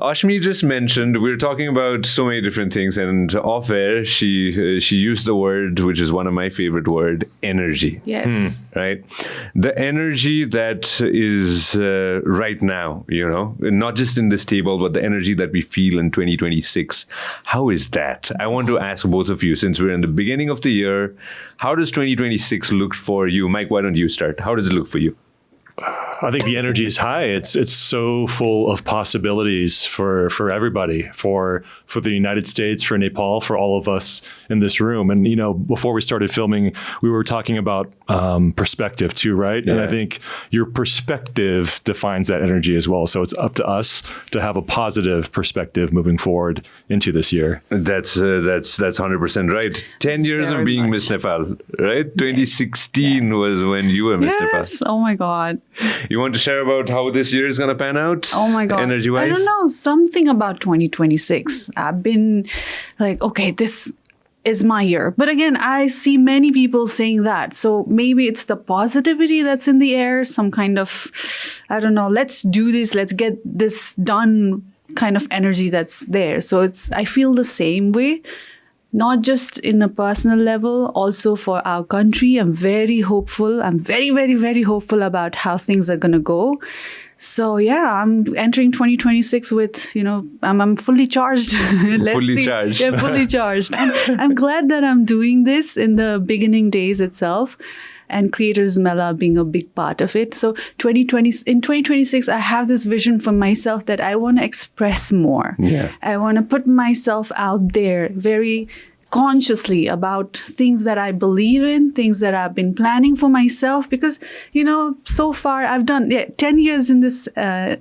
Ashmi just mentioned we were talking about so many different things, and off air she used the word which is one of my favorite word, energy. Yes. Right, the energy that is right now, not just in this table, but the energy that we feel in 2026. How is that? I want to ask both of you, since we're in the beginning of the year, how does 2026 look for you? Mike, why don't you start? How does it look for you? I think the energy is high. It's so full of possibilities for everybody, for the United States, for Nepal, for all of us in this room. And, before we started filming, we were talking about perspective too, right? Yeah. And I think your perspective defines that energy as well. So it's up to us to have a positive perspective moving forward into this year. That's 100% right. 10 years of being Miss Nepal, right? 2016 was when you were Miss Nepal. Yes. Oh my God. You want to share about how this year is going to pan out? Oh my God. Energy-wise? I don't know. Something about 2026. I've been like, okay, this is my year. But again, I see many people saying that. So maybe it's the positivity that's in the air, some kind of, I don't know, let's do this, let's get this done kind of energy that's there. So I feel the same way. Not just in a personal level, also for our country. I'm very hopeful. I'm very, very, very hopeful about how things are going to go. So yeah, I'm entering 2026 with, I'm fully charged. Fully charged. Yeah, fully charged. I'm glad that I'm doing this in the beginning days itself, and Creators Mela being a big part of it. So in 2026, I have this vision for myself that I want to express more. Yeah. I want to put myself out there very consciously about things that I believe in, things that I've been planning for myself. Because, so far I've done 10 years in this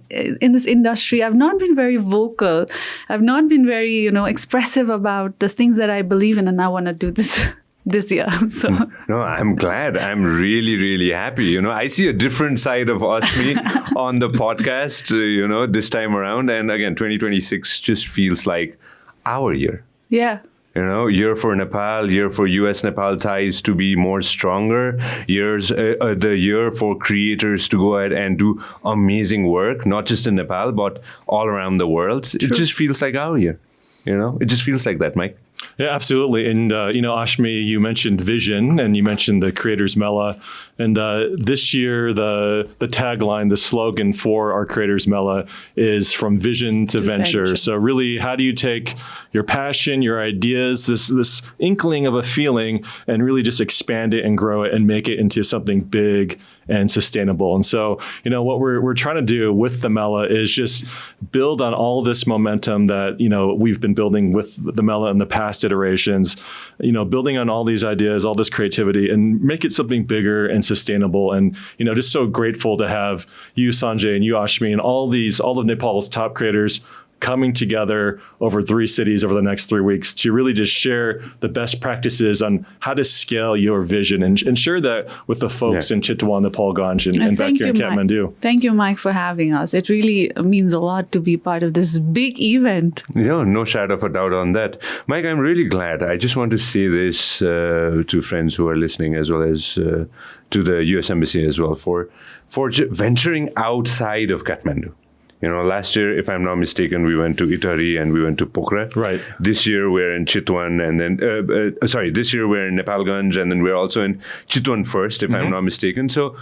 industry. I've not been very vocal. I've not been very, expressive about the things that I believe in, and I want to do this year. So no, I'm glad. I'm really, really happy. I see a different side of Ashmi on the podcast, this time around. And again, 2026 just feels like our year. Yeah. Year for Nepal, year for US-Nepal ties to be more stronger, the year for creators to go ahead and do amazing work, not just in Nepal, but all around the world. True. It just feels like our year. It just feels like that, Mike. Yeah, absolutely. And, Ashmi, you mentioned vision and you mentioned the Creators Mela. And this year, the tagline, the slogan for our Creators Mela is from vision to venture. So really, how do you take your passion, your ideas, this inkling of a feeling, and really just expand it and grow it and make it into something big and sustainable? And so, what we're trying to do with the Mela is just build on all this momentum that, we've been building with the Mela in the past iterations, building on all these ideas, all this creativity, and make it something bigger and sustainable. And, just so grateful to have you, Sanjay, and you, Ashmi, and all of Nepal's top creators coming together over 3 cities over the next 3 weeks to really just share the best practices on how to scale your vision and share that with the folks in Chitwan, Nepalgunj, and back here in Kathmandu. Mike. Thank you, Mike, for having us. It really means a lot to be part of this big event. No shadow of a doubt on that. Mike, I'm really glad. I just want to say this to friends who are listening, as well as to the US Embassy as well, for venturing outside of Kathmandu. Last year, if I'm not mistaken, we went to Itari and we went to Pokhara. Right. This year, we're in Chitwan, and then, this year we're in Nepalgunj, and then we're also in Chitwan first, if I'm not mistaken. So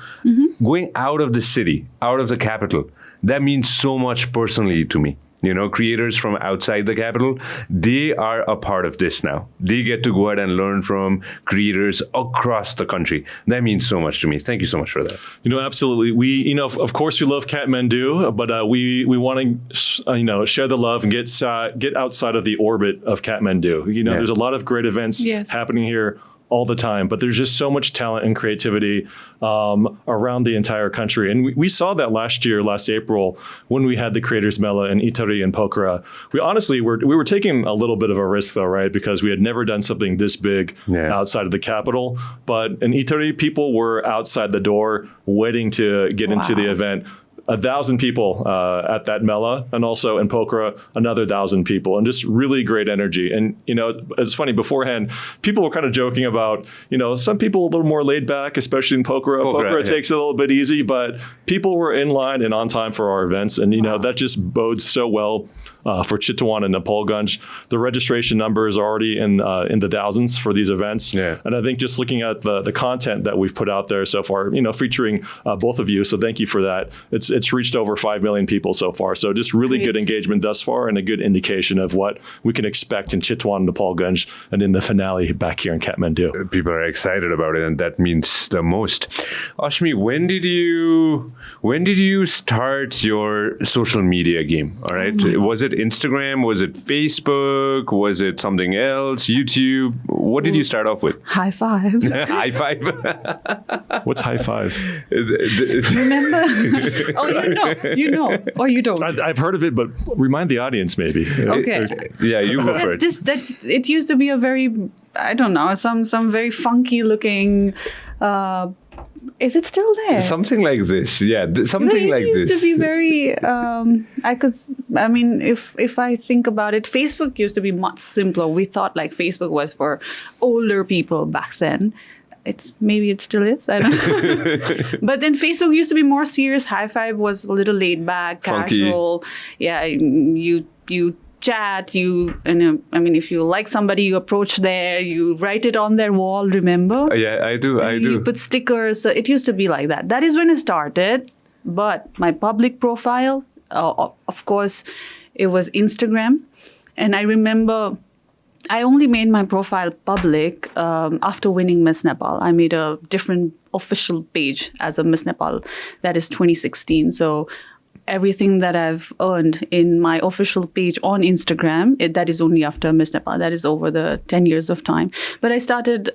going out of the city, out of the capital, that means so much personally to me. Creators from outside the capital, they are a part of this now. They get to go ahead and learn from creators across the country. That means so much to me. Thank you so much for that. Absolutely. We, of course, we love Kathmandu, but we want to, share the love and get outside of the orbit of Kathmandu. There's a lot of great events happening here all the time, but there's just so much talent and creativity around the entire country. And we saw that last April, when we had the Creators Mela in Itari and Pokhara. We honestly we were taking a little bit of a risk though, right? Because we had never done something this big outside of the capital. But in Itari, people were outside the door waiting to get into the event. 1,000 people at that Mela, and also in Pokhara, another 1,000 people, and just really great energy. And, it's funny, beforehand, people were kind of joking about, some people a little more laid back, especially in Pokhara. Pokhara takes it a little bit easy, but people were in line and on time for our events. And, that just bodes so well for Chitwan and Nepalgunj. The registration numbers are already in the thousands for these events. Yeah. And I think just looking at the content that we've put out there so far, featuring both of you, so thank you for that. It's reached over 5 million people so far. So just really good engagement thus far, and a good indication of what we can expect in Chitwan, Nepalgunj, and in the finale back here in Kathmandu. People are excited about it, and that means the most. Asmi, when did you start your social media game? All right, was it Instagram? Was it Facebook? Was it something else? YouTube? What did you start off with? High five. High five. What's high five? Remember? Oh, you know, or you don't. I've heard of it, but remind the audience maybe. Okay. Yeah, you go for it. It used to be a very, I don't know, some very funky looking. Is it still there? Something like this, yeah. Something like this. It used to be very. If I think about it, Facebook used to be much simpler. We thought like Facebook was for older people back then. Maybe it still is. I don't know. But then Facebook used to be more serious. High five was a little laid back, casual. Funky. Yeah, you chat. If you like somebody, you approach there. You write it on their wall. Remember? Yeah, I do. You put stickers. So it used to be like that. That is when it started. But my public profile, of course, it was Instagram, and I remember. I only made my profile public after winning Miss Nepal. I made a different official page as a Miss Nepal. That is 2016. So everything that I've earned in my official page on Instagram, that is only after Miss Nepal. That is over the 10 years of time. But I started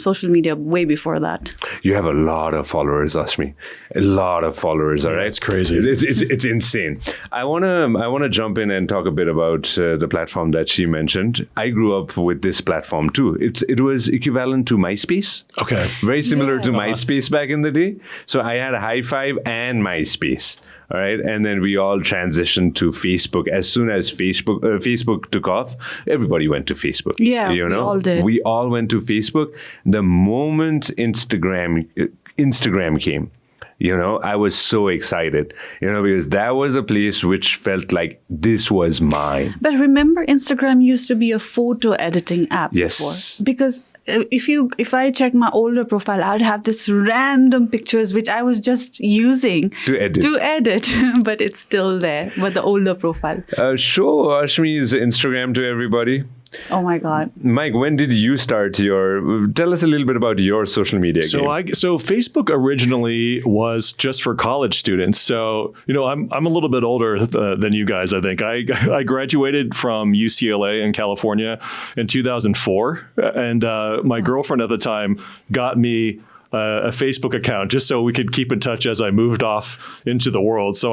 social media way before that. You have a lot of followers, Asmi. A lot of followers, all right? It's crazy. It's insane. I wanna jump in and talk a bit about the platform that she mentioned. I grew up with this platform too. It was equivalent to MySpace. Okay. Very similar to MySpace back in the day. So I had a High Five and MySpace. All right, and then we all transitioned to Facebook. As soon as Facebook took off, everybody went to Facebook. Yeah, we all did. We all went to Facebook. The moment Instagram came, I was so excited, because that was a place which felt like this was mine. But remember, Instagram used to be a photo editing app. Yes, before, because. If I check my older profile, I'd have this random pictures which I was just using to edit, but it's still there. But the older profile. Show Ashmi's Instagram to everybody. Oh my God. Mike, when did you start tell us a little bit about your social media game. So Facebook originally was just for college students. So, I'm a little bit older than you guys, I think. I graduated from UCLA in California in 2004. And my girlfriend at the time got me a Facebook account just so we could keep in touch as I moved off into the world. So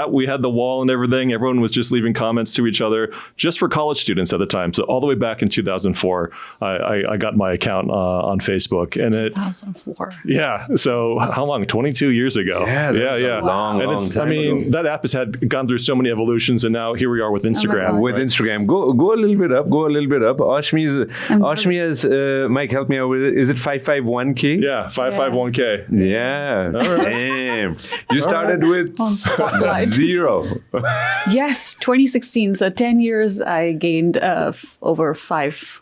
we had the wall and everything. Everyone was just leaving comments to each other just for college students at the time. So all the way back in 2004, I got my account on Facebook. And 2004. Yeah. So how long? 22 years ago. Yeah. Long time ago. That app has gone through so many evolutions, and now here we are with Instagram. Instagram, go a little bit up. Ashmi has Mike, help me out with it. Is it 551K? Yeah, 551K. Yeah. Right. Damn. You started with 0. Yes, 2016. So 10 years, I gained over 5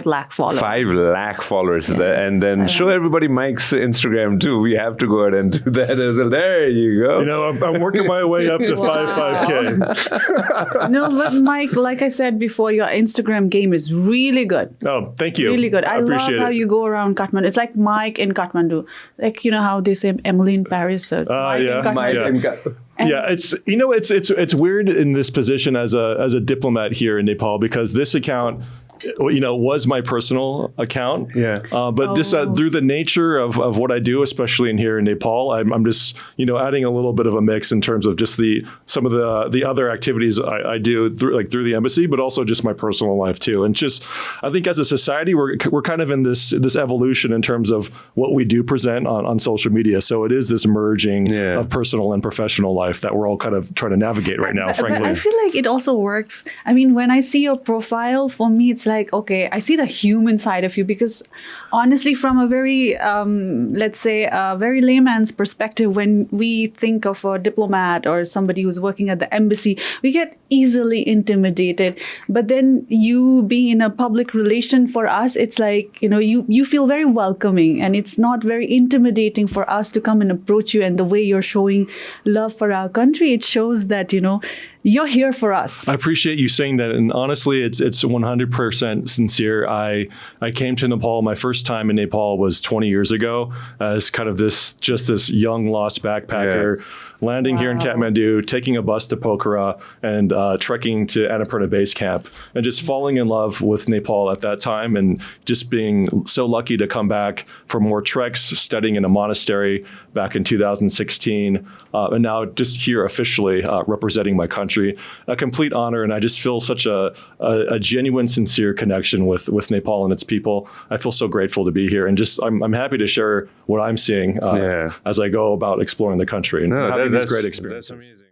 lakh followers. 5 lakh followers. Yeah. And then show everybody Mike's Instagram too. We have to go ahead and do that as well. There you go. I'm working my way up to 5K. No, but Mike, like I said before, your Instagram game is really good. Oh, thank you. Really good. I appreciate love how you go around Kathmandu. It's like Mike in Kathmandu. Like, how they say Emily in Paris says. Mike in Kathmandu. It's weird in this position as a diplomat here in Nepal, because this account was my personal account. Yeah. But just through the nature of what I do, especially in here in Nepal, I'm just, adding a little bit of a mix in terms of just some of the other activities I do through the embassy, but also just my personal life too. And just, I think as a society, we're kind of in this evolution in terms of what we do present on social media. So it is this merging of personal and professional life that we're all kind of trying to navigate right now, frankly. But I feel like it also works. I mean, when I see your profile, for me, it's like, okay, I see the human side of you, because honestly, from a very, let's say, a very layman's perspective, when we think of a diplomat or somebody who's working at the embassy, we get easily intimidated. But then you being in a public relation, for us, it's like, you feel very welcoming, and it's not very intimidating for us to come and approach you. And the way you're showing love for our country, it shows that, you're here for us. I appreciate you saying that. And honestly, it's 100% sincere. I came to Nepal. My first time in Nepal was 20 years ago as kind of this young lost backpacker. Yes. Landing here in Kathmandu, taking a bus to Pokhara, and trekking to Annapurna Base Camp, and just falling in love with Nepal at that time, and just being so lucky to come back for more treks, studying in a monastery back in 2016, and now just here officially representing my country. A complete honor, and I just feel such a genuine, sincere connection with Nepal and its people. I feel so grateful to be here, and just I'm happy to share what I'm seeing as I go about exploring the country and having these great experiences. That's amazing.